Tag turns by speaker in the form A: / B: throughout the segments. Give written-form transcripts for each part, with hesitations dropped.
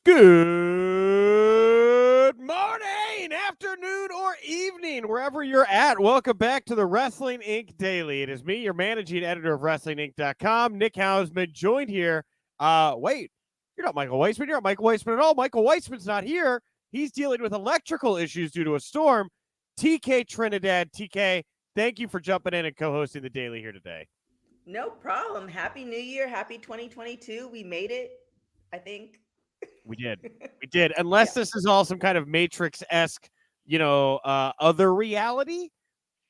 A: Good morning, afternoon, or evening, wherever you're at. Welcome back to the Wrestling Inc. Daily. It is me, your managing editor of WrestlingInc.com, Nick Hausman, joined here. Wait, you're not Michael Weissman. You're not Michael Weissman at all. Michael Weissman's not here. He's dealing with electrical issues due to a storm. TK Trinidad. TK, thank you for jumping in and co-hosting the Daily here today.
B: No problem. Happy New Year. Happy 2022. We made it, I think.
A: We did. We did. Unless this is all some kind of Matrix-esque, other reality,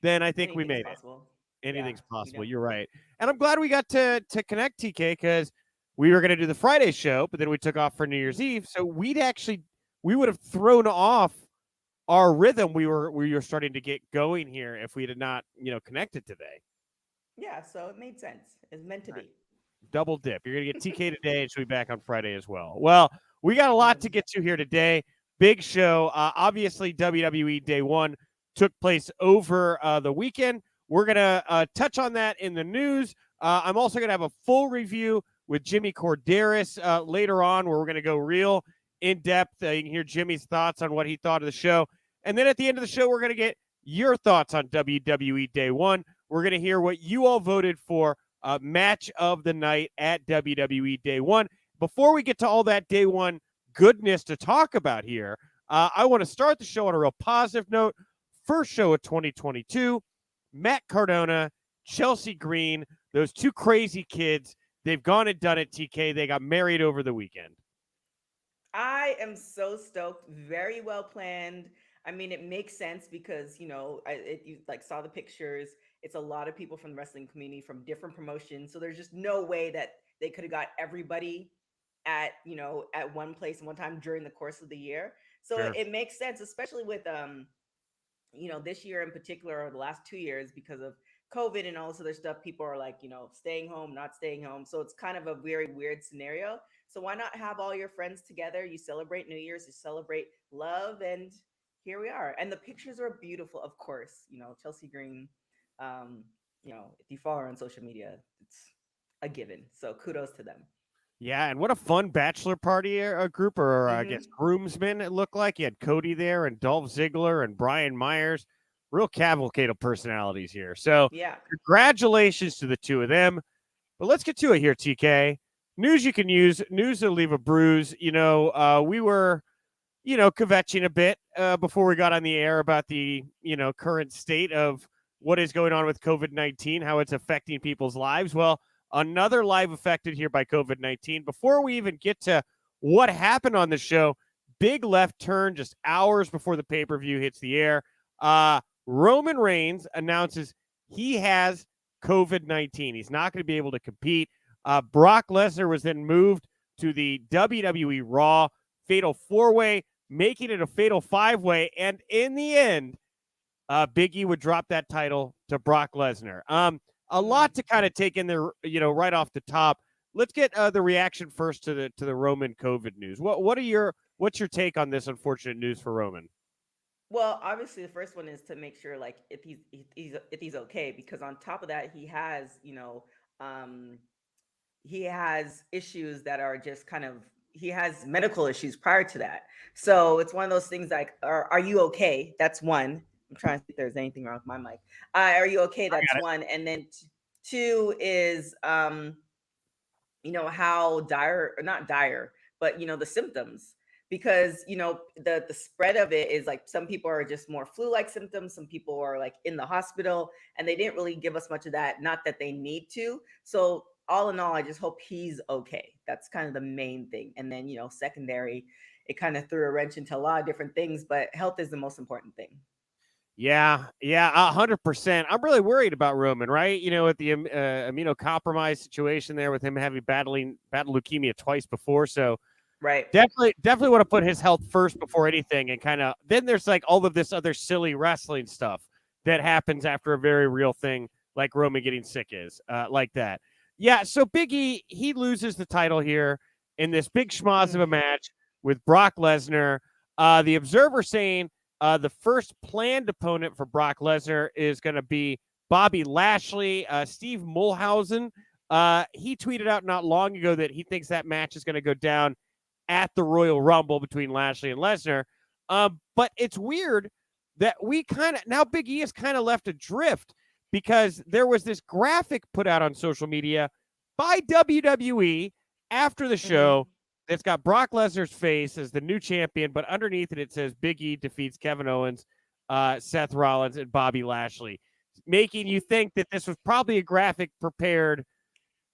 A: then I think we made
B: possible.
A: it. Anything's possible. You're right. And I'm glad we got to connect, TK, because we were going to do the Friday show, but then we took off for New Year's Eve. So we would have thrown off our rhythm we were starting to get going here if we had not, connected today.
B: Yeah, so it made sense. It's meant to be.
A: Double dip. You're going to get TK today, and she'll be back on Friday as well. Well, we got a lot to get to here today. Big show. Obviously, WWE Day One took place over the weekend. We're going to touch on that in the news. I'm also going to have a full review with Jimmy Corderas later on, where we're going to go real in-depth. You can hear Jimmy's thoughts on what he thought of the show. And then at the end of the show, we're going to get your thoughts on WWE Day One. We're going to hear what you all voted for match of the night at WWE Day One. Before we get to all that Day One goodness to talk about here, I want to start the show on a real positive note. First show of 2022, Matt Cardona, Chelsea Green, those two crazy kids, they've gone and done it, TK. They got married over the weekend.
B: I am so stoked. Very well planned. I mean, it makes sense because, you saw the pictures. It's a lot of people from the wrestling community from different promotions. So there's just no way that they could have got everybody at one place and one time during the course of the year. So
A: Sure.
B: it makes sense, especially with, this year in particular, or the last 2 years, because of COVID and all this other stuff, people are like, staying home, not staying home. So it's kind of a very weird scenario. So why not have all your friends together? You celebrate New Year's, you celebrate love, and here we are. And the pictures are beautiful, of course. Chelsea Green, if you follow her on social media, it's a given. So kudos to them.
A: Yeah, and what a fun bachelor party group, or I guess
B: Mm-hmm.
A: groomsmen, it looked like. You had Cody there and Dolph Ziggler and Brian Myers. Real cavalcade of personalities here. So
B: Yeah.
A: congratulations to the two of them. But let's get to it here, TK. News you can use, news that'll leave a bruise. We were, kvetching a bit before we got on the air about the, current state of what is going on with COVID-19, how it's affecting people's lives. Well, another live affected here by COVID-19. Before we even get to what happened on the show, big left turn just hours before the pay-per-view hits the air. Roman Reigns announces he has COVID-19. He's not going to be able to compete. Brock Lesnar was then moved to the WWE Raw Fatal 4-Way, making it a Fatal 5-Way. And in the end, Big E would drop that title to Brock Lesnar. A lot to kind of take in there, right off the top. Let's get the reaction first to the Roman COVID news. What's your take on this unfortunate news for Roman?
B: Well, obviously, the first one is to make sure, like, if he's okay, because on top of that, he has issues that are just kind of, he has medical issues prior to that. So it's one of those things like, are you okay? That's one. I'm trying to see if there's anything wrong with my mic. Are you okay? That's one. And then two is, how dire, or not dire, but the symptoms, because the spread of it is like some people are just more flu-like symptoms, some people are like in the hospital, and they didn't really give us much of that, not that they need to. So all in all, I just hope he's okay. That's kind of the main thing. And then secondary, it kind of threw a wrench into a lot of different things, but health is the most important thing.
A: Yeah, 100%. I'm really worried about Roman, right? With the immunocompromised situation there, with him having battled leukemia twice before. So
B: Right.
A: definitely want to put his health first before anything, and kind of then there's like all of this other silly wrestling stuff that happens after a very real thing like Roman getting sick is like that. Yeah, so Big E, he loses the title here in this big schmoz of a match with Brock Lesnar. The Observer saying the first planned opponent for Brock Lesnar is going to be Bobby Lashley. Steve Mulhausen, he tweeted out not long ago that he thinks that match is going to go down at the Royal Rumble between Lashley and Lesnar. But it's weird that we kind of now Big E is kind of left adrift because there was this graphic put out on social media by WWE after the show that's got Brock Lesnar's face as the new champion, but underneath it says Big E defeats Kevin Owens, Seth Rollins, and Bobby Lashley, making you think that this was probably a graphic prepared,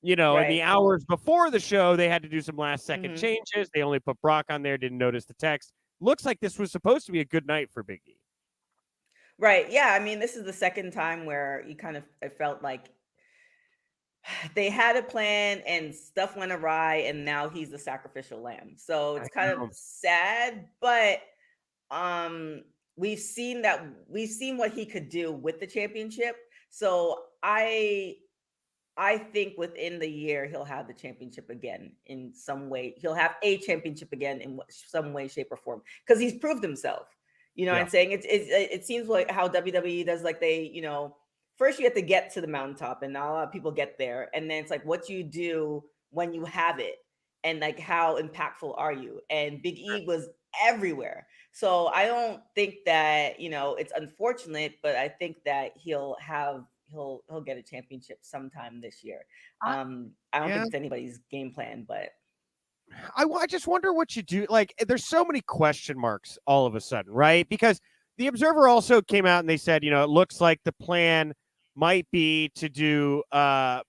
A: in the hours before the show. They had to do some last second changes. They only put Brock on there, didn't notice the text. Looks like this was supposed to be a good night for Big E.
B: Right. Yeah. I mean, this is the second time where it felt like they had a plan and stuff went awry, and now he's the sacrificial lamb. So it's kind of sad, but we've seen what he could do with the championship. So I think within the year he'll have the championship again in some way. He'll have a championship again in some way, shape, or form, because he's proved himself. You know what I'm saying? It seems like how WWE does, like they, first you have to get to the mountaintop, and not a lot of people get there. And then it's like, what you do when you have it, and like how impactful are you? And Big E was everywhere. So I don't think that, it's unfortunate, but I think that he'll get a championship sometime this year. I don't think it's anybody's game plan, but
A: I just wonder what you do. Like, there's so many question marks all of a sudden, right? Because the Observer also came out and they said, it looks like the plan might be to do a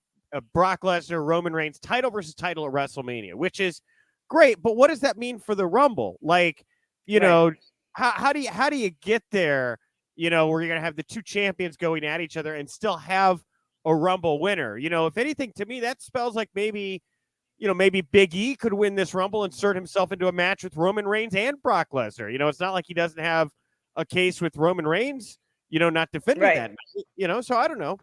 A: Brock Lesnar, Roman Reigns title versus title at WrestleMania, which is great. But what does that mean for the Rumble? Like, how do you get there? Where you're going to have the two champions going at each other and still have a Rumble winner. If anything, to me, that spells like maybe Big E could win this Rumble, insert himself into a match with Roman Reigns and Brock Lesnar. It's not like he doesn't have a case with Roman Reigns, not defending that night, so I don't know,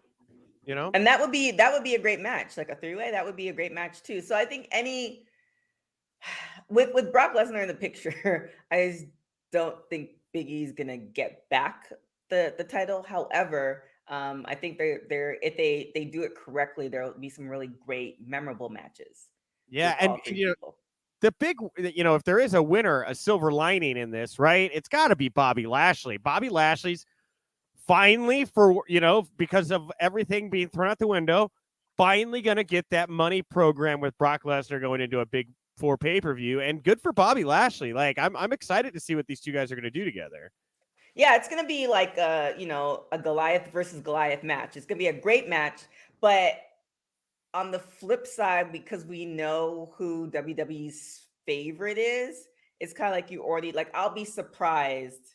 B: And that would be a great match, like a three-way. That would be a great match too. So I think with Brock Lesnar in the picture, I just don't think Big E's gonna get back the title. However, I think they're if they do it correctly, there will be some really great, memorable matches.
A: Yeah, and the big, if there is a winner, a silver lining in this, right? It's got to be Bobby Lashley. Bobby Lashley's finally, because of everything being thrown out the window, finally going to get that money program with Brock Lesnar going into a big 4 pay-per-view, and good for Bobby Lashley. Like, I'm excited to see what these two guys are going to do together.
B: Yeah, it's going to be like a Goliath versus Goliath match. It's going to be a great match, but on the flip side, because we know who WWE's favorite is, it's kind of like you already, like, I'll be surprised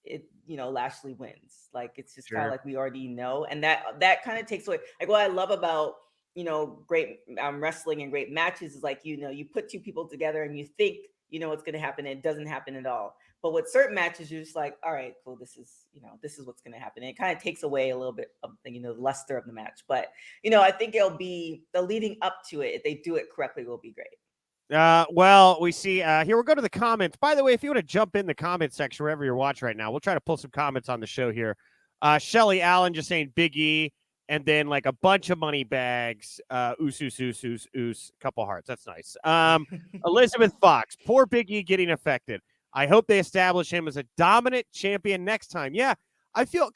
B: if Lashley wins. Like, it's just kind of like we already know, and that kind of takes away, like, what I love about great wrestling and great matches is, like, you put two people together and you think what's going to happen, and it doesn't happen at all. But with certain matches, you're just like, all right, cool, this is what's going to happen. And it kind of takes away a little bit of the luster of the match. But I think it'll be the leading up to it. If they do it correctly, will be great.
A: Well, we see here. We'll go to the comments. By the way, if you want to jump in the comment section wherever you're watching right now, we'll try to pull some comments on the show here. Shelly Allen just saying Big E, and then like a bunch of money bags. Oos, couple hearts. That's nice. Elizabeth Fox, poor Big E getting affected. I hope they establish him as a dominant champion next time. Yeah, I feel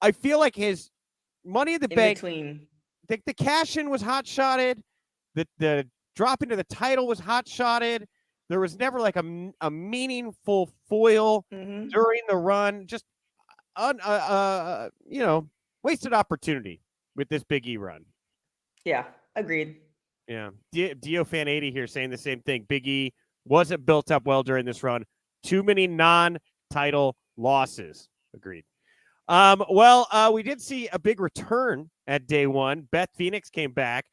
A: I feel like his Money in the Bank.
B: Between
A: the cash in was hot shotted. The drop into the title was hot shotted. There was never like a meaningful foil during the run. Just wasted opportunity with this Big E run.
B: Yeah, agreed.
A: Yeah, Dio Fan 80 here saying the same thing. Big E wasn't built up well during this run. Too many non-title losses. Agreed. We did see a big return at day one. Beth Phoenix came back.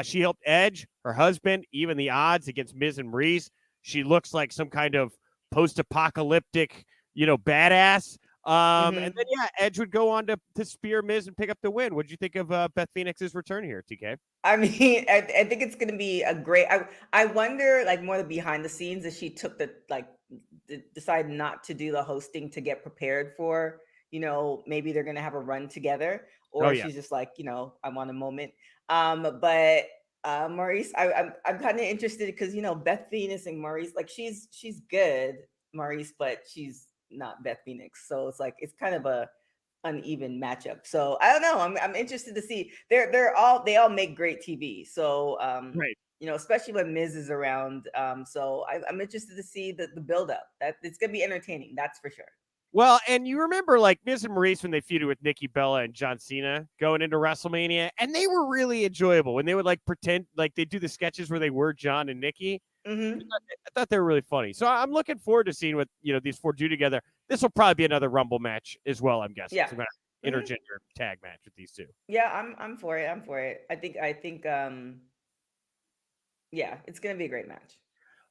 A: She helped Edge, her husband, even the odds against Miz and Maurice. She looks like some kind of post-apocalyptic, badass. And then, Edge would go on to spear Miz and pick up the win. What did you think of Beth Phoenix's return here, TK?
B: I mean, I think it's going to be a great. I wonder, like, more the behind the scenes, if she took decided not to do the hosting to get prepared for, maybe they're going to have a run together, or she's just like, I want a moment. But Maurice, I'm kind of interested because Beth Phoenix and Maurice, like she's good, Maurice, but she's not Beth Phoenix, so it's like it's kind of a uneven matchup. So I don't know. I'm interested to see. They all make great TV. So
A: Right.
B: especially when Miz is around. So I'm interested to see the build up. That it's gonna be entertaining. That's for sure.
A: Well, and you remember like Miz and Maurice when they feuded with Nikki Bella and John Cena going into WrestleMania, and they were really enjoyable when they would like pretend like they do the sketches where they were John and Nikki.
B: Mm-hmm.
A: I thought they were really funny. So I'm looking forward to seeing what these four do together. This will probably be another Rumble match as well. I'm guessing
B: Yeah.
A: some
B: Mm-hmm.
A: intergender tag match with these two.
B: Yeah, I'm for it. I'm for it. I think yeah, it's gonna be a great match.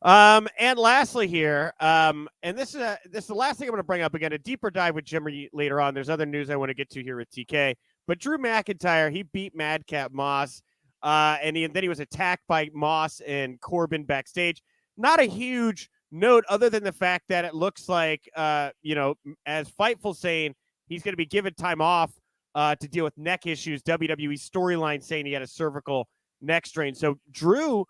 A: And lastly here, and this is the last thing I'm going to bring up again. A deeper dive with Jimmy later on. There's other news I want to get to here with TK, but Drew McIntyre, he beat Madcap Moss, and then he was attacked by Moss and Corbin backstage. Not a huge note other than the fact that it looks like, as Fightful saying he's going to be given time off to deal with neck issues. WWE storyline saying he had a cervical neck strain. So Drew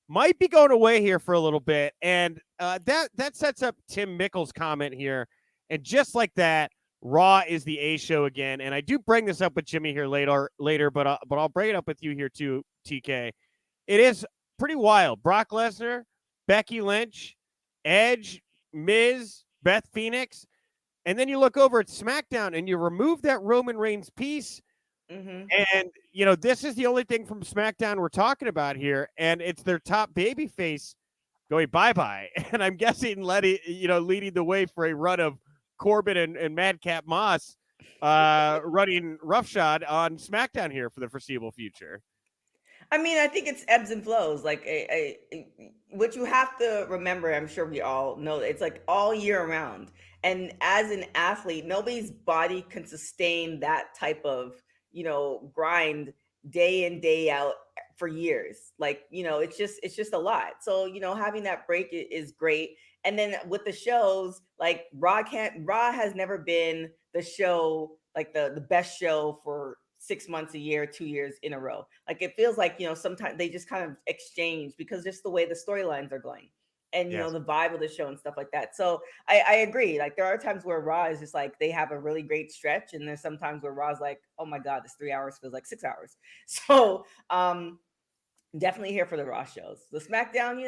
A: might be going away here for a little bit, and that sets up Tim Mickles' comment here. And just like that, Raw is the A show again. And I do bring this up with Jimmy here later, but I'll bring it up with you here too, TK. It is pretty wild. Brock Lesnar, Becky Lynch, Edge, Miz, Beth Phoenix, and then you look over at SmackDown and you remove that Roman Reigns piece.
B: Mm-hmm.
A: And this is the only thing from SmackDown we're talking about here, and it's their top babyface going bye-bye. And I'm guessing leading the way for a run of Corbin and Madcap Moss running roughshod on SmackDown here for the foreseeable future.
B: I mean, I think it's ebbs and flows. Like, what you have to remember, I'm sure we all know, it's like all year round. And as an athlete, nobody's body can sustain that type of, grind day in, day out for years. Like, it's just a lot. So, having that break is great. And then with the shows, like Raw has never been the show, like the best show for 6 months, a year, 2 years in a row. Like it feels like, sometimes they just kind of exchange because just the way the storylines are going and,
A: Yes.
B: the vibe of the show and stuff like that. So I agree. Like there are times where Raw is just like, they have a really great stretch. And there's sometimes where Raw's like, oh my God, this 3 hours feels like 6 hours. So, definitely here for the Raw shows. The SmackDown,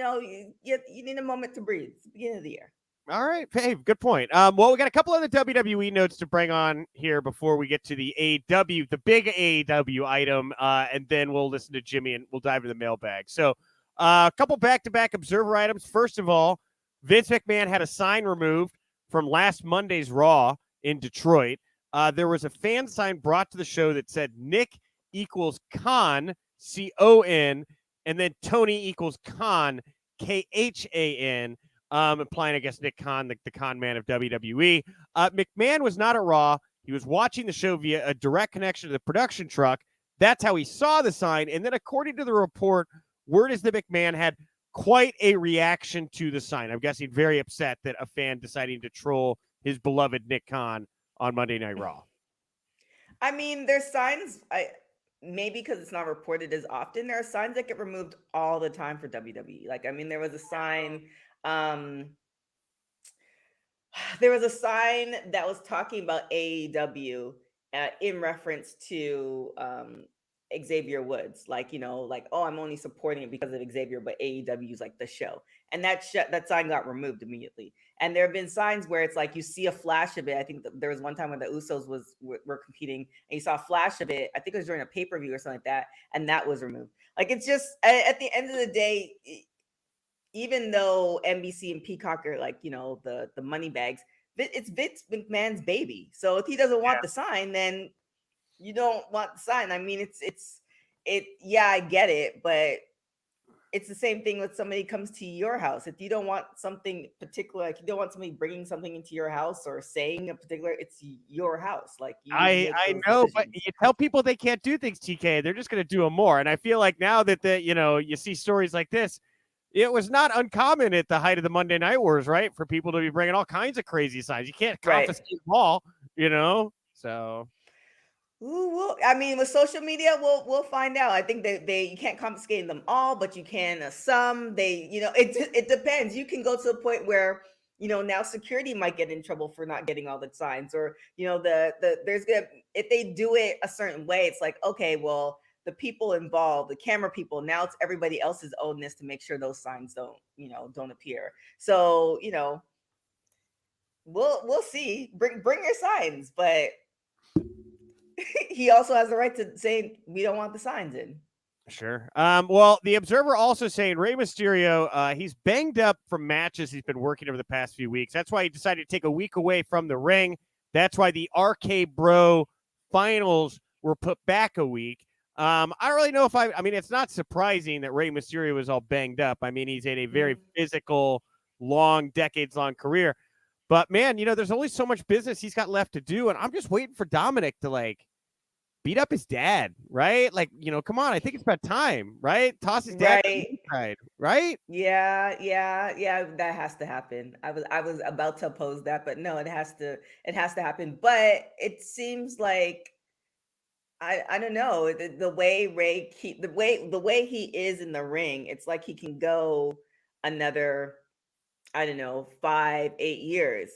B: you need a moment to breathe. It's the beginning of the year.
A: All right. Hey, good point. Well, we got a couple of the WWE notes to bring on here before we get to the AEW, the big AEW item, and then we'll listen to Jimmy and we'll dive into the mailbag. So a couple back-to-back Observer items. First of all, Vince McMahon had a sign removed from last Monday's Raw in Detroit. There was a fan sign brought to the show that said Nick equals Khan, C-O-N, and then Tony equals Khan, K-H-A-N. Implying, I guess, Nick Khan, the con man of WWE. McMahon was not at Raw. He was watching the show via a direct connection to the production truck. That's how he saw the sign. And then according to the report, word is that McMahon had quite a reaction to the sign. I'm guessing very upset that a fan deciding to troll his beloved Nick Khan on Monday Night Raw.
B: I mean, there's signs, maybe because it's not reported as often, there are signs that get removed all the time for WWE. Like, I mean, there was a sign that was talking about AEW in reference to Xavier Woods, like, oh, I'm only supporting it because of Xavier, but AEW is like the show, and that sign got removed immediately. And there have been signs where it's like you see a flash of it. I think there was one time when the Usos were competing, and you saw a flash of it. I think it was during a pay-per-view or something like that, and that was removed. Like it's just at the end of the day, even though NBC and Peacock are like, the money bags, it's Vince McMahon's baby. So if he doesn't want the sign, then you don't want the sign. I mean, yeah, I get it, but it's the same thing with somebody comes to your house. If you don't want something particular, like you don't want somebody bringing something into your house or saying a particular, it's your house. Like
A: I know, decisions. But you tell people they can't do things, TK, they're just going to do them more. And I feel like now that you see stories like this, it was not uncommon at the height of the Monday Night Wars, right, for people to be bringing all kinds of crazy signs. You can't confiscate them all, so.
B: Ooh, I mean, with social media, we'll find out. I think they you can't confiscate them all, but you can some. It depends. You can go to a point where now security might get in trouble for not getting all the signs, or there's gonna if they do it a certain way, it's like, okay, well, the people involved, the camera people, now it's everybody else's onus to make sure those signs don't appear. So we'll see. Bring your signs, but he also has the right to say we don't want the signs in.
A: Sure. Well, the Observer also saying Rey Mysterio, he's banged up from matches he's been working over the past few weeks. That's why he decided to take a week away from the ring. That's why the RK Bro finals were put back a week. I don't really know if I mean, it's not surprising that Rey Mysterio was all banged up. I mean, he's had a very physical, decades-long career. But, man, there's only so much business he's got left to do, and I'm just waiting for Dominic to, beat up his dad, right? Come on, I think it's about time, right? Toss his dad
B: right.
A: Right?
B: Yeah, that has to happen. I was about to oppose that, but no, it has to happen. But it seems like I don't know, the way the way he is in the ring, it's like he can go another, I don't know, 5, 8 years.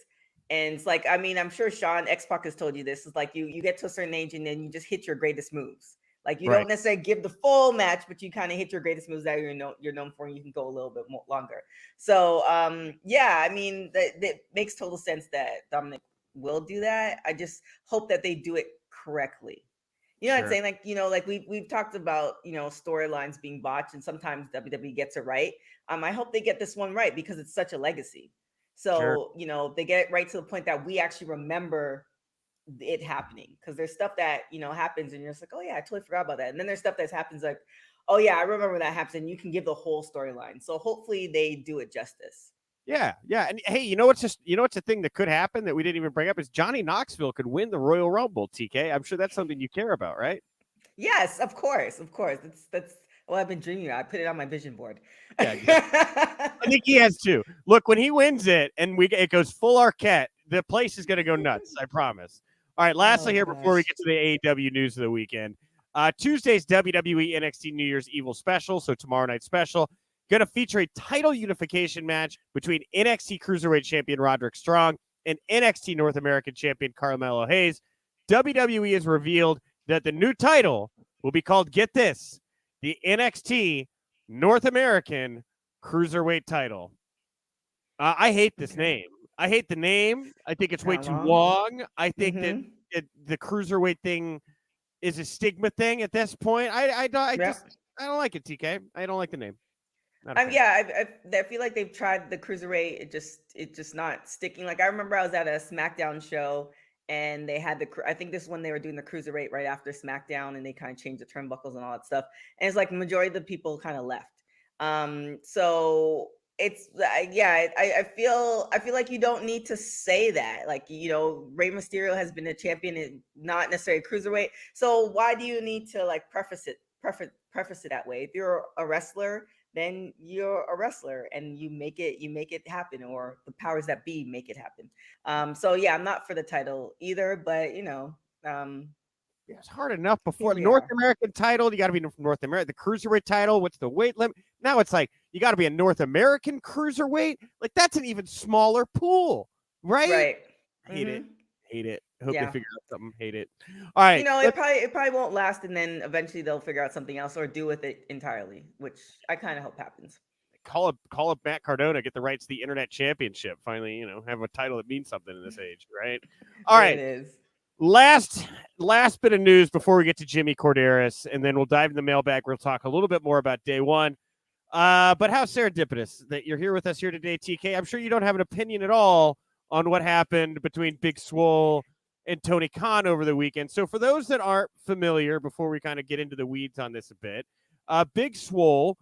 B: And it's like, I mean, I'm sure Sean X-Pac has told you this. It's like you get to a certain age and then you just hit your greatest moves. Like you don't necessarily give the full match, but you kind of hit your greatest moves that you're known for, and you can go a little bit more longer. So yeah, I mean, that makes total sense that Dominic will do that. I just hope that they do it correctly. You know what I'm saying? Like we've talked about, storylines being botched, and sometimes WWE gets it right. I hope they get this one right because it's such a legacy. So, they get it right to the point that we actually remember it happening, because there's stuff that, happens and you're just like, oh yeah, I totally forgot about that. And then there's stuff that happens like, oh yeah, I remember that happens, and you can give the whole storyline. So hopefully they do it justice.
A: Yeah. And hey, what's a thing that could happen that we didn't even bring up is Johnny Knoxville could win the Royal Rumble, TK. I'm sure that's something you care about, right?
B: Yes, of course. That's well, I've been dreaming. I put it on my vision board.
A: Yeah, I think he has too. Look, when he wins it and it goes full Arquette, the place is going to go nuts. I promise. All right. Lastly, before we get to the AEW news of the weekend, Tuesday's WWE NXT New Year's Evil special. So tomorrow night's special going to feature a title unification match between NXT Cruiserweight Champion Roderick Strong and NXT North American Champion Carmelo Hayes. WWE has revealed that the new title will be called, get this, the NXT North American Cruiserweight title. I hate this name. I hate the name. I think it's way too long. I think that the Cruiserweight thing is a stigma thing at this point. I don't like it, TK. I don't like the name.
B: I feel like they've tried the Cruiserweight. It just not sticking. Like I remember I was at a SmackDown show and they had I think this one they were doing the Cruiserweight right after SmackDown, and they kind of changed the turnbuckles and all that stuff. And it's like the majority of the people kind of left. So it's I feel like you don't need to say that. Like, Rey Mysterio has been a champion and not necessarily Cruiserweight. So why do you need to like preface it that way? If you're a wrestler, then you're a wrestler and you make it happen, or the powers that be make it happen. So yeah, I'm not for the title either, but
A: it's hard enough before. North American title, you got to be from North America. The Cruiserweight title, what's the weight limit? Now it's like you got to be a North American Cruiserweight. Like that's an even smaller pool, right?
B: Right.
A: Hate it. Hope they figure out something. Hate it. All right.
B: It probably won't last, and then eventually they'll figure out something else or do with it entirely, which I kind of hope happens.
A: Call up Matt Cardona, get the rights to the Internet Championship. Finally, have a title that means something in this age, right? All right.
B: It is.
A: Last bit of news before we get to Jimmy Corderas, and then we'll dive in the mailbag. We'll talk a little bit more about Day One. But how serendipitous that you're here with us here today, TK. I'm sure you don't have an opinion at all on what happened between Big Swole and Tony Khan over the weekend. So for those that aren't familiar, before we kind of get into the weeds on this a bit, Big Swole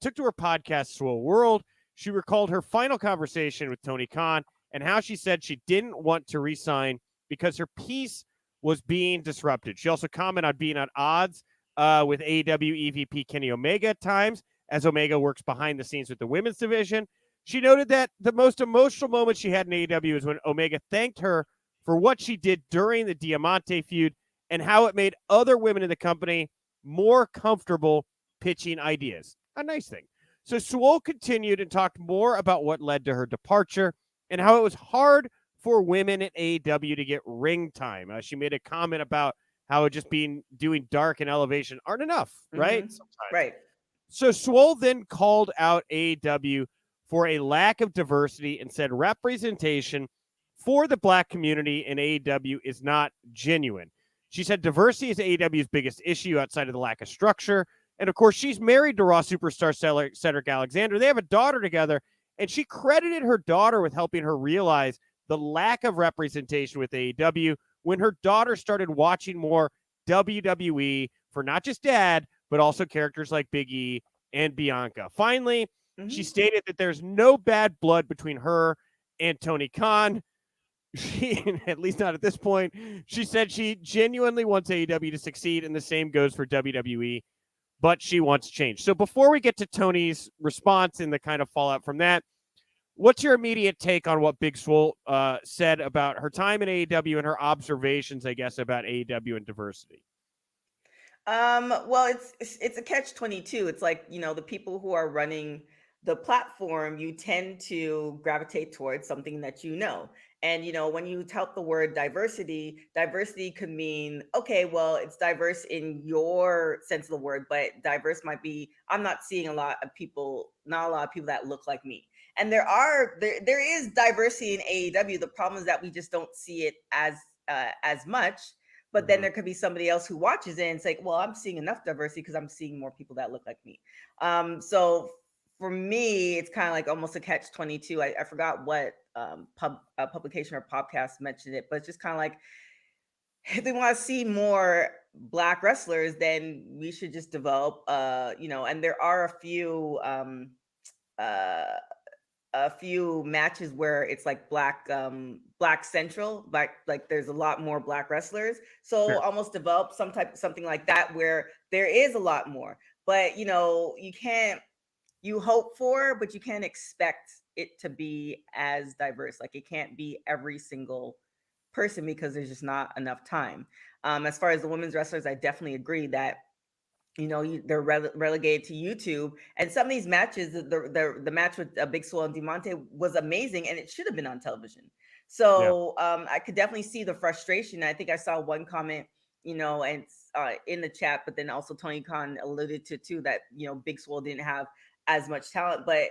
A: took to her podcast, Swole World. She recalled her final conversation with Tony Khan and how she said she didn't want to re-sign because her piece was being disrupted. She also commented on being at odds with AEW EVP Kenny Omega at times, as Omega works behind the scenes with the women's division. She noted that the most emotional moment she had in AEW is when Omega thanked her for what she did during the Diamante feud and how it made other women in the company more comfortable pitching ideas. A nice thing. So Swole continued and talked more about what led to her departure and how it was hard for women at AEW to get ring time. She made a comment about how it just being doing dark and elevation aren't enough, right? Sometimes.
B: Right.
A: So Swole then called out AEW for a lack of diversity and said representation for the black community in AEW is not genuine. She said diversity is AEW's biggest issue outside of the lack of structure. And of course, she's married to Raw superstar Cedric Alexander. They have a daughter together, and she credited her daughter with helping her realize the lack of representation with AEW when her daughter started watching more WWE for not just dad, but also characters like Big E and Bianca. Finally, she stated that there's no bad blood between her and Tony Khan. She, at least not at this point, she said she genuinely wants AEW to succeed, and the same goes for WWE, but she wants change. So before we get to Tony's response and the kind of fallout from that, what's your immediate take on what Big Swole said about her time in AEW and her observations, I guess, about AEW and diversity?
B: Well, it's a catch-22. It's like, the people who are running the platform, you tend to gravitate towards something that you know. And when you tout the word diversity could mean, okay, well, it's diverse in your sense of the word, but diverse might be, I'm not seeing not a lot of people that look like me. And there is diversity in AEW. The problem is that we just don't see it as much. But then there could be somebody else who watches it and say, well, I'm seeing enough diversity because I'm seeing more people that look like me. So for me, it's kind of like almost a catch-22. I forgot what publication or podcast mentioned it, but it's just kind of like, if they want to see more black wrestlers, then we should just develop, and there are a few matches where it's like black central, like there's a lot more black wrestlers, so
A: Sure.
B: almost develop something like that where there is a lot more, but you hope for, but you can't expect it to be as diverse. Like, it can't be every single person because there's just not enough time. As far as the women's wrestlers, I definitely agree that they're relegated to YouTube. And some of these matches, the match with Big Swole and Diamante was amazing, and it should have been on television. So I could definitely see the frustration. I think I saw one comment, and in the chat, but then also Tony Khan alluded to too that Big Swole didn't have as much talent, but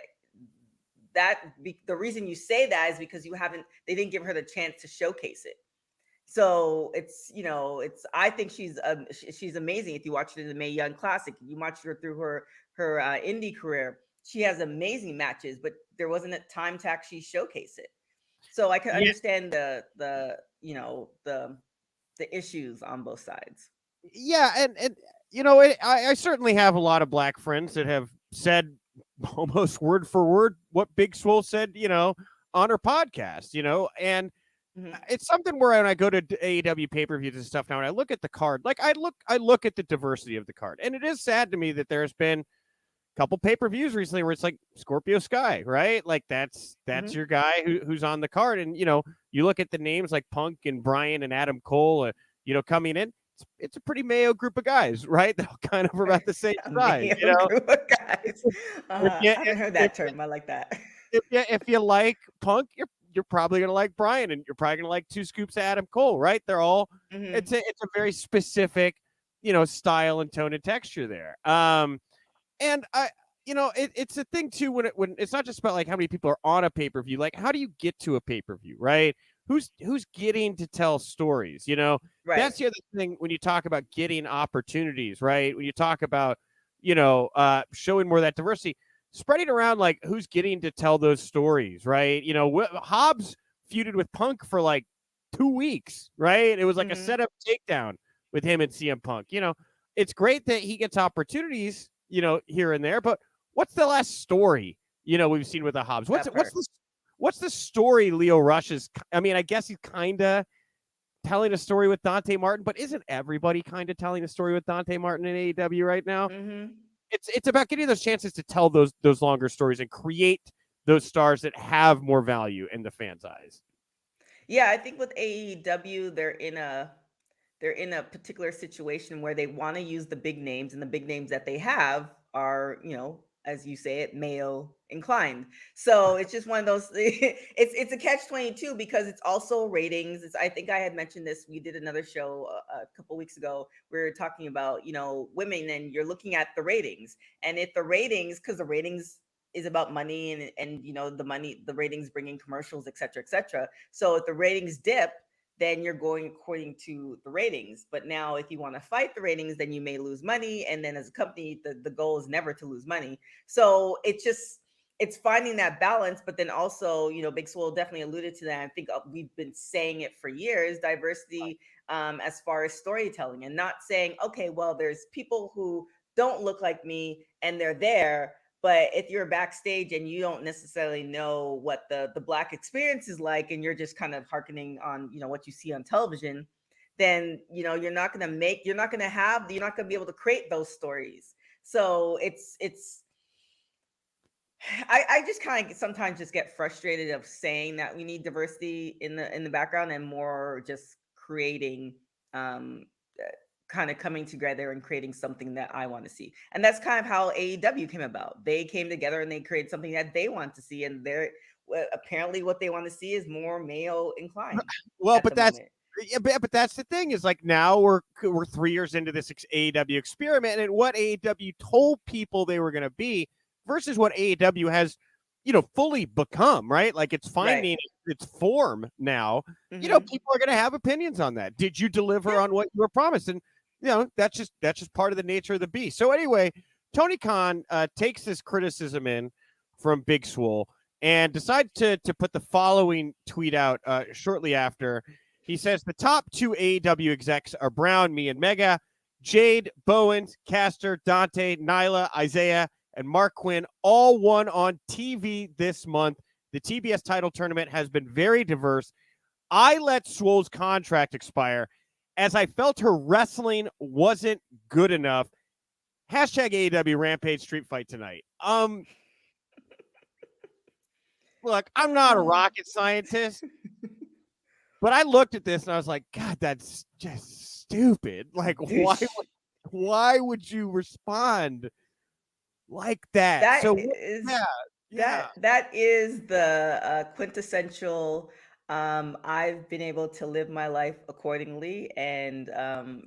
B: the reason you say that is because they didn't give her the chance to showcase it. So I think she's amazing. If you watch it in the Mae Young Classic, you watch her through her indie career, she has amazing matches, but there wasn't a time to actually showcase it. So I can understand the issues on both sides.
A: Yeah, and I certainly have a lot of black friends that have said almost word for word what Big Swole said, on her podcast, and it's something where when I go to AEW pay-per-views and stuff now, and I look at the card, like I look at the diversity of the card, and it is sad to me that there's been a couple pay-per-views recently where it's like Scorpio Sky, right? Like that's your guy who's on the card, and you look at the names like Punk and Bryan and Adam Cole, coming in. It's a pretty Mayo group of guys, right? They're kind of about the same size,
B: Group of guys. I haven't heard that term. I like that.
A: If you like Punk, you're probably gonna like Bryan, and you're probably gonna like two scoops of Adam Cole, right? They're all it's a very specific, style and tone and texture there. And it's a thing too when it's not just about like how many people are on a pay-per-view, like how do you get to a pay-per-view, right? Who's getting to tell stories,
B: Right.
A: That's the other thing when you talk about getting opportunities, right? When you talk about, showing more of that diversity, spreading around like who's getting to tell those stories, right? Hobbs feuded with Punk for like 2 weeks, right? It was like a setup takedown with him and CM Punk. It's great that he gets opportunities, here and there, but what's the last story, we've seen with the Hobbs? What's the story Leo Rush is? I mean, I guess he's kind of telling a story with Dante Martin, but isn't everybody kind of telling a story with Dante Martin in AEW right now? It's about getting those chances to tell those longer stories and create those stars that have more value in the fans' eyes.
B: Yeah, I think with AEW, they're in they're in a particular situation where they want to use the big names, and the big names that they have are, as you say it, male inclined. So it's just one of those it's a catch-22 because it's also ratings. I think I had mentioned this. We did another show a couple weeks ago. We were talking about, women, and you're looking at the ratings. And if the ratings, because the ratings is about money, and the ratings bringing commercials, et cetera, et cetera. So if the ratings dip, then you're going according to the ratings. But now, if you want to fight the ratings, then you may lose money. And then as a company, the goal is never to lose money. So it's finding that balance. But then also, Big Swole definitely alluded to that. I think we've been saying it for years, diversity, as far as storytelling, and not saying, okay, well, there's people who don't look like me and they're there. But if you're backstage and you don't necessarily know what the black experience is like, and you're just kind of hearkening on, what you see on television, then, you're not going to be able to create those stories. So I just kind of sometimes just get frustrated of saying that we need diversity in the background, and more just creating, um kind of coming together and creating something that I want to see. And that's kind of how AEW came about. They came together and they created something that they want to see, and they're apparently what they want to see is more male inclined
A: Well,
B: at
A: but
B: the moment.
A: but that's the thing, is like, now we're 3 years into this AEW experiment, and what AEW told people they were going to be versus what AEW has, fully become, right? Like, it's
B: Right.
A: finding its form now.
B: Hmm.
A: People are going to have opinions on that. Did you deliver
B: Yeah.
A: on what you were promised? And that's just part of the nature of the beast. So anyway, Tony Khan takes this criticism in from Big Swole and decides to put the following tweet out shortly after. He says the top 2 AEW execs are Brown, me, and Mega. Jade, Bowens, Caster, Dante, Nyla, Isaiah, and Mark Quinn all won on TV this month. The TBS title tournament has been very diverse. I let Swole's contract expire as I felt her wrestling wasn't good enough. Hashtag AEW Rampage Street Fight tonight. Look, I'm not a rocket scientist, but I looked at this and I was like, God, that's just stupid. Like, why would you respond like that?
B: That
A: So
B: is
A: yeah.
B: that is the quintessential, I've been able to live my life accordingly, and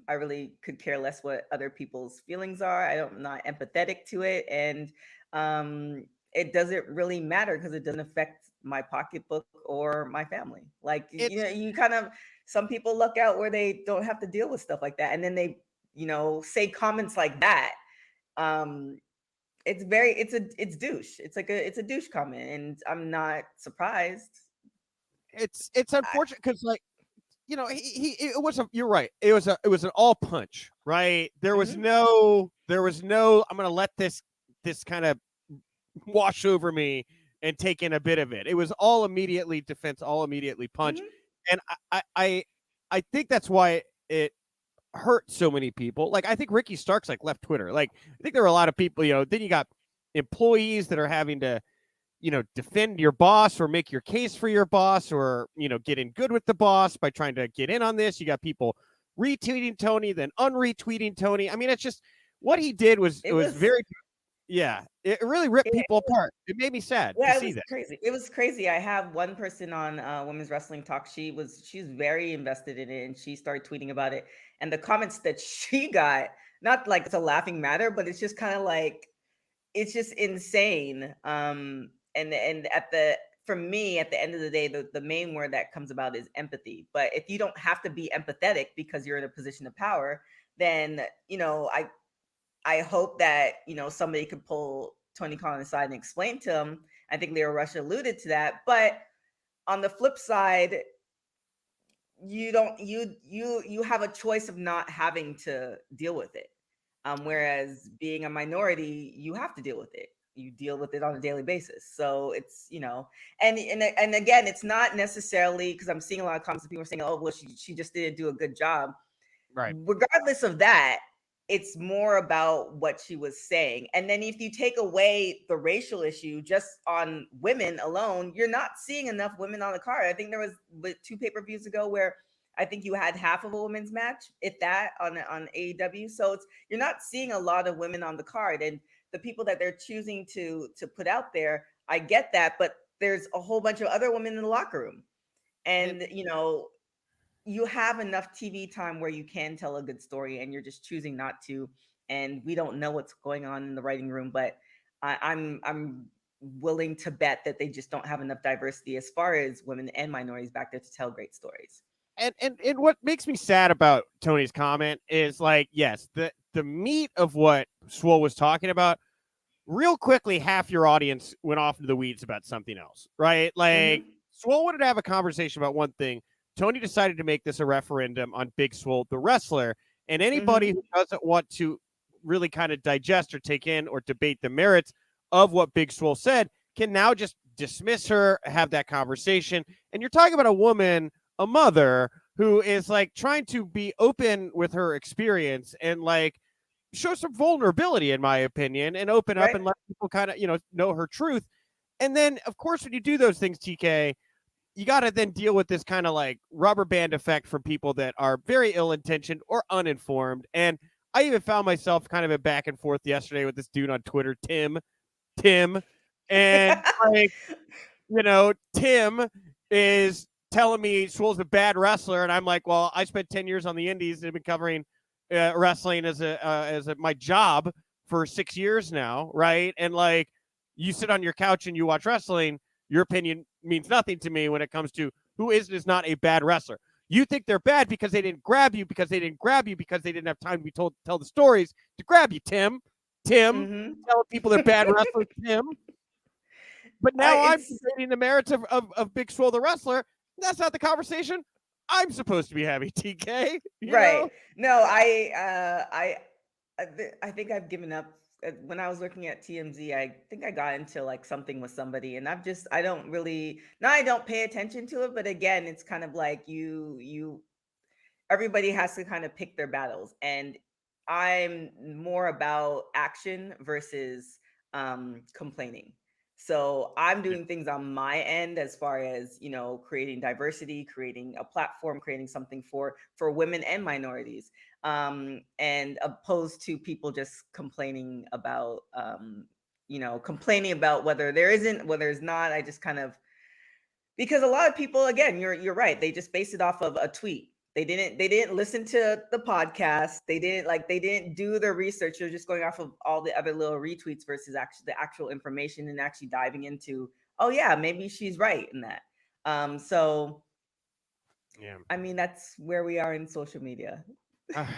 B: I really could care less what other people's feelings are. I'm not empathetic to it, and it doesn't really matter because it doesn't affect my pocketbook or my family. Like,
A: It's
B: you kind of, some people luck out where they don't have to deal with stuff like that, and then they, say comments like that. um it's douche. It's a douche comment, and I'm not surprised.
A: it's
B: I,
A: unfortunate because, like, it was you're right. It was an all punch, right?
B: mhm,
A: There was no I'm gonna let this kind of wash over me and take in a bit of it. It was all immediately defense, all immediately punch.
B: mhm,
A: And I think that's why it hurt so many people. Like, I think Ricky Starks like left Twitter. Like, I think there were a lot of people, then you got employees that are having to, defend your boss or make your case for your boss, or, get in good with the boss by trying to get in on this. You got people retweeting Tony, then unretweeting Tony. I mean, it's just what he did was it
B: it
A: was
B: was
A: very, yeah, it really ripped
B: it,
A: people apart. It made me sad to
B: yeah, it
A: see
B: was
A: that.
B: crazy. It was crazy. I have one person on Women's Wrestling Talk. She's very invested in it, and she started tweeting about it. And the comments that she got, not like it's a laughing matter, but it's just kind of like, it's just insane. And at the for me, at the end of the day, the main word that comes about is empathy. But if you don't have to be empathetic because you're in a position of power, then, I hope that, somebody could pull Tony Khan aside and explain to him. I think Leo Rush alluded to that. But on the flip side, you don't you have a choice of not having to deal with it. Whereas being a minority, you have to deal with it. You deal with it on a daily basis. So it's, and again, it's not necessarily because I'm seeing a lot of comments of people saying, oh, well, she just didn't do a good job.
A: Right.
B: Regardless of that, it's more about what she was saying. And then if you take away the racial issue just on women alone, you're not seeing enough women on the card. I think there was 2 pay-per-views ago where I think you had half of a women's match, if that, on AEW. So you're not seeing a lot of women on the card, and the people that they're choosing to put out there, I get that, but there's a whole bunch of other women in the locker room, and you have enough TV time where you can tell a good story, and you're just choosing not to. And we don't know what's going on in the writing room, but I'm willing to bet that they just don't have enough diversity as far as women and minorities back there to tell great stories.
A: And what makes me sad about Tony's comment is, like, yes, the meat of what Swole was talking about, real quickly, half your audience went off into the weeds about something else, right? Like, Swole wanted to have a conversation about one thing. Tony decided to make this a referendum on Big Swole, the wrestler, and anybody who doesn't want to really kind of digest or take in or debate the merits of what Big Swole said can now just dismiss her, have that conversation. And you're talking about a woman, a mother, who is like trying to be open with her experience and like show some vulnerability, in my opinion, and open up and let people kind of, know her truth. And then, of course, when you do those things, TK, you got to then deal with this kind of like rubber band effect from people that are very ill-intentioned or uninformed. And I even found myself kind of a back and forth yesterday with this dude on Twitter, Tim, and like, Tim is telling me Swole's a bad wrestler, and I'm like, well, I spent 10 years on the indies and have been covering wrestling as my job for 6 years now, right? And like, you sit on your couch and you watch wrestling, your opinion means nothing to me when it comes to who is not a bad wrestler. You think they're bad because they didn't grab you, because they didn't have time to tell the stories to grab you, Tim. Telling people they're bad wrestlers, Tim. But now I'm debating the merits of Big Swole the wrestler. That's not the conversation I'm supposed to be having, TK.
B: Right. No, I think I've given up. When I was working at TMZ, I think I got into like something with somebody, and I don't really, now I don't pay attention to it, but again, it's kind of like everybody has to kind of pick their battles, and I'm more about action versus complaining. So I'm doing things on my end as far as, creating diversity, creating a platform, creating something for women and minorities, and opposed to people just complaining about, complaining about whether there's not. I just kind of, because a lot of people, again, you're right, they just base it off of a tweet. They didn't listen to the podcast. They didn't do their research. They're just going off of all the other little retweets versus the actual information, and actually diving into, oh yeah, maybe she's right in that. So
A: yeah,
B: I mean, that's where we are in social media.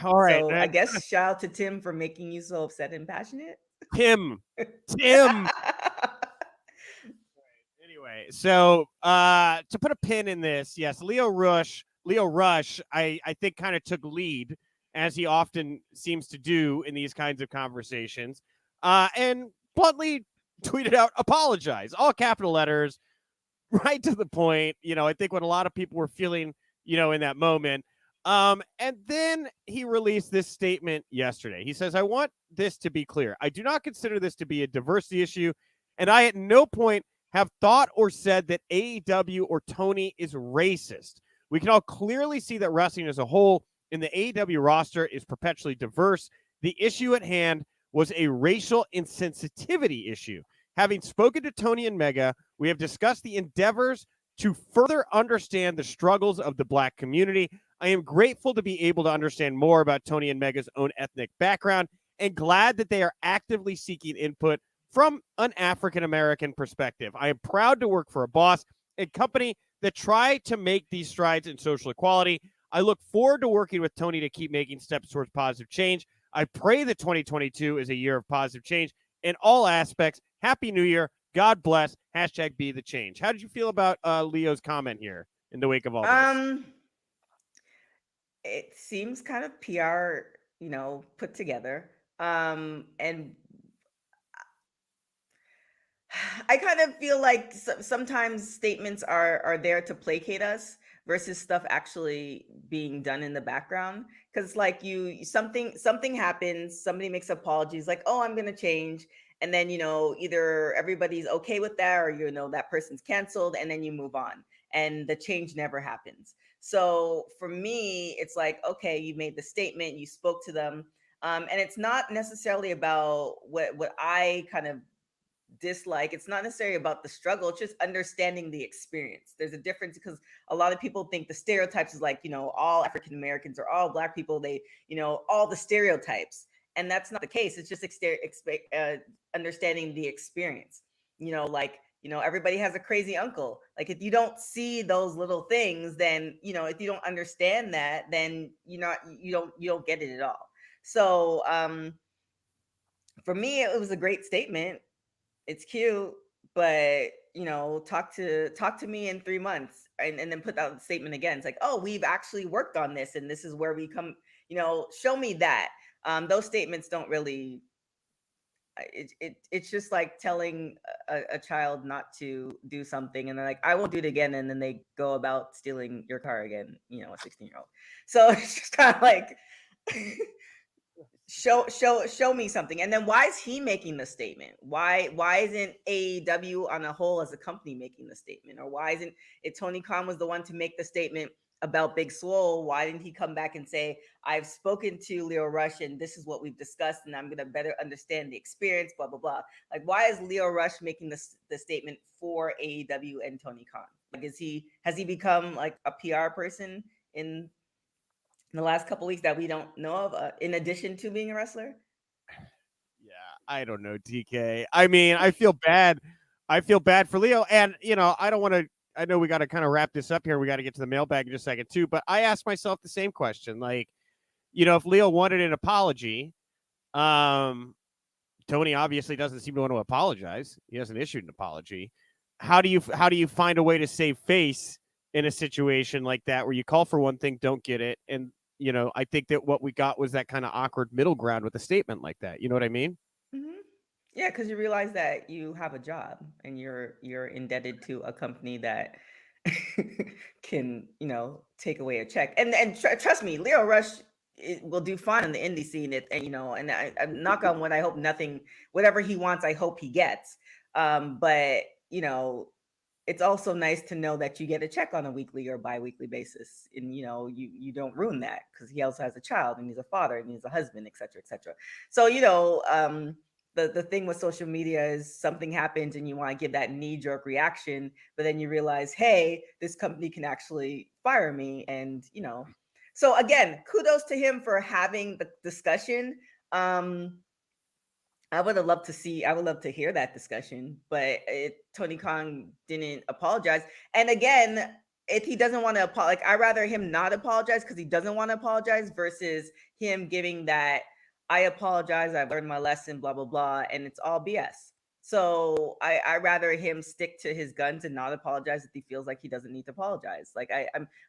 A: All right.
B: So I guess shout out to Tim for making you so upset and passionate.
A: Tim. Anyway, so to put a pin in this, yes, Leo Rush, I think kind of took lead, as he often seems to do in these kinds of conversations, and bluntly tweeted out, apologize, all capital letters, right to the point. I think what a lot of people were feeling, in that moment. And then he released this statement yesterday. He says, I want this to be clear. I do not consider this to be a diversity issue, and I at no point have thought or said that AEW or Tony is racist. We can all clearly see that wrestling as a whole in the AEW roster is perpetually diverse. The issue at hand was a racial insensitivity issue. Having spoken to Tony and Mega, we have discussed the endeavors to further understand the struggles of the Black community. I am grateful to be able to understand more about Tony and Mega's own ethnic background, and glad that they are actively seeking input from an African-American perspective. I am proud to work for a boss and company that try to make these strides in social equality. I look forward to working with Tony to keep making steps towards positive change. I pray that 2022 is a year of positive change in all aspects. Happy New Year. God bless. # be the change. How did you feel about Leo's comment here in the wake of all this?
B: It seems kind of PR, put together. And I kind of feel like sometimes statements are there to placate us versus stuff actually being done in the background. Because like something happens, somebody makes apologies, like, oh, I'm gonna change, and then either everybody's okay with that, or that person's canceled, and then you move on, and the change never happens. So for me, it's like, okay, you made the statement, you spoke to them, and it's not necessarily about what I kind of dislike. It's not necessarily about the struggle, it's just understanding the experience. There's a difference, because a lot of people think the stereotypes is like, all African Americans or all Black people, they all the stereotypes, and that's not the case. It's just understanding the experience. Like, everybody has a crazy uncle. Like, if you don't see those little things, then if you don't understand that, then you don't get it at all. So for me, it was a great statement. It's cute, but talk to me in 3 months, and then put out the statement again. It's like, oh, we've actually worked on this, and this is where we come. Show me that. Those statements don't really. It's just like telling a child not to do something, and they're like, I won't do it again, and then they go about stealing your car again. A 16-year-old. So it's just kind of like. Show me something. And then why is he making the statement? Why isn't AEW on a whole as a company making the statement? Or why isn't it Tony Khan was the one to make the statement about Big Swole? Why didn't he come back and say, I've spoken to Leo Rush, and this is what we've discussed, and I'm going to better understand the experience, blah blah blah. Like, why is Leo Rush making the statement for AEW and Tony Khan? Like, has he become like a PR person in the last couple weeks that we don't know of, in addition to being a wrestler?
A: Yeah, I don't know, TK. I mean, I feel bad. I feel bad for Leo, and I don't want to. I know we got to kind of wrap this up here. We got to get to the mailbag in just a second too. But I asked myself the same question. Like, if Leo wanted an apology, Tony obviously doesn't seem to want to apologize. He hasn't issued an apology. How do you find a way to save face in a situation like that, where you call for one thing, don't get it, and I think that what we got was that kind of awkward middle ground with a statement like that. You know what I mean?
B: Mm-hmm. Yeah, because you realize that you have a job, and you're indebted to a company that can take away a check. And trust me, Leo Rush will do fine on the indie scene. And I knock on wood, I hope nothing, whatever he wants, I hope he gets. But it's also nice to know that you get a check on a weekly or bi-weekly basis, and you don't ruin that, because he also has a child, and he's a father, and he's a husband, etc., etc. So the thing with social media is, something happens and you want to give that knee-jerk reaction, but then you realize, hey, this company can actually fire me. And so again, kudos to him for having the discussion. I would love to hear that discussion, but Tony Khan didn't apologize. And again, if he doesn't want to apologize, I'd rather him not apologize because he doesn't want to apologize, versus him giving that, I apologize, I've learned my lesson, blah, blah, blah, and it's all BS. So I rather him stick to his guns and not apologize if he feels like he doesn't need to apologize. Like,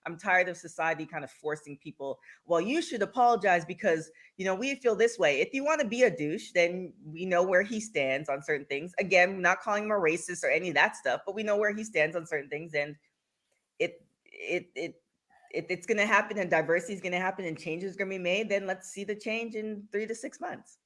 B: I'm tired of society kind of forcing people, well, you should apologize because we feel this way. If you want to be a douche, then we know where he stands on certain things. Again, not calling him a racist or any of that stuff, but we know where he stands on certain things, and it's going to happen, and diversity is going to happen, and changes are going to be made. Then let's see the change in 3 to 6 months.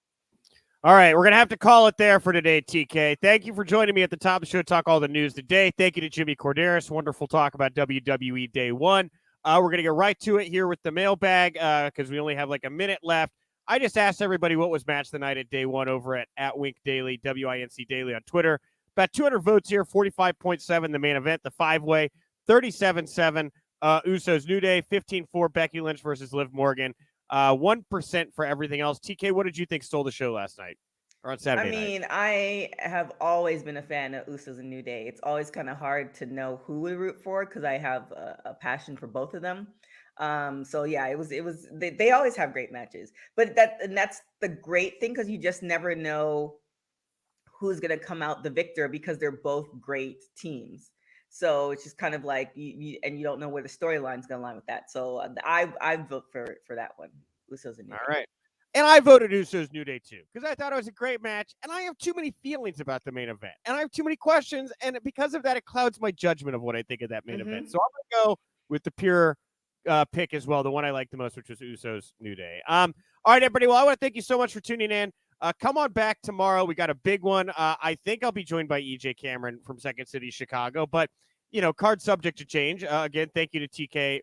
A: All right, we're going to have to call it there for today, TK. Thank you for joining me at the top of the show to talk all the news today. Thank you to Jimmy Corderas. Wonderful talk about WWE Day One. We're going to get right to it here with the mailbag, because we only have like a minute left. I just asked everybody what was match the night at Day One over at Wink Daily, WINC Daily on Twitter. About 200 votes here, 45.7 the main event, the 5-way, 37.7 Usos New Day, 15-4 Becky Lynch versus Liv Morgan. 1% for everything else. TK, what did you think stole the show last night or on Saturday night?
B: I have always been a fan of Usos and New Day. It's always kind of hard to know who we root for, because I have a passion for both of them. So yeah, it was they always have great matches, but that's the great thing, because you just never know who's going to come out the victor, because they're both great teams. So it's just kind of like you don't know where the storyline's going to line with that. So I vote for that one. Usos and New Day.
A: All right. And I voted Usos New Day too, because I thought it was a great match, and I have too many feelings about the main event, and I have too many questions, and because of that, it clouds my judgment of what I think of that main event. So I'm going to go with the pure pick as well, the one I liked the most, which was Usos New Day. All right, everybody. Well, I want to thank you so much for tuning in. Come on back tomorrow. We got a big one. I think I'll be joined by EJ Cameron from Second City, Chicago. But, card subject to change. Again, thank you to TK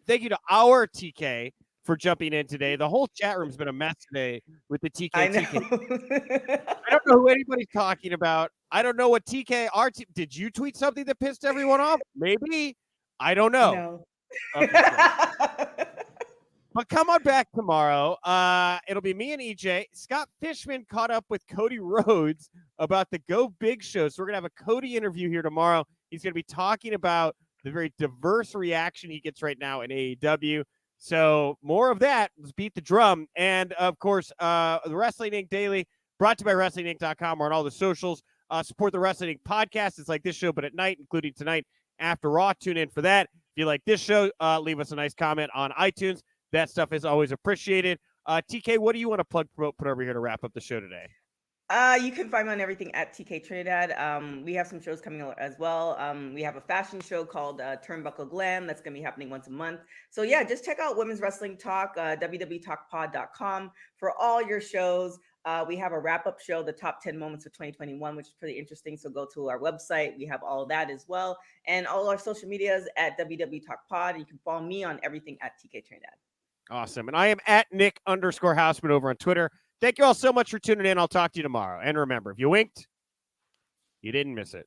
A: thank you to our TK for jumping in today. The whole chat room's been a mess today with the TK.
B: I know.
A: I don't know who anybody's talking about. I don't know what TK. Did you tweet something that pissed everyone off? Maybe. I don't know.
B: No.
A: Okay, but come on back tomorrow. It'll be me and EJ. Scott Fishman caught up with Cody Rhodes about the Go Big show. So we're going to have a Cody interview here tomorrow. He's going to be talking about the very diverse reaction he gets right now in AEW. So more of that. Let's beat the drum. And, of course, the Wrestling Inc. Daily, brought to you by WrestlingInc.com. We're on all the socials. Support the Wrestling Inc. podcast. It's like this show, but at night, including tonight after Raw. Tune in for that. If you like this show, leave us a nice comment on iTunes. That stuff is always appreciated. TK, what do you want to plug, promote, put over here to wrap up the show today?
B: You can find me on everything at TK Trinidad. We have some shows coming out as well. We have a fashion show called Turnbuckle Glam that's going to be happening once a month. So yeah, just check out Women's Wrestling Talk, www.talkpod.com for all your shows. We have a wrap-up show, the top 10 moments of 2021, which is pretty interesting. So go to our website. We have all of that as well. And all our social medias at www.talkpod. You can follow me on everything at TK Trinidad.
A: Awesome. And I am at Nick_Hausman over on Twitter. Thank you all so much for tuning in. I'll talk to you tomorrow. And remember, if you winked, you didn't miss it.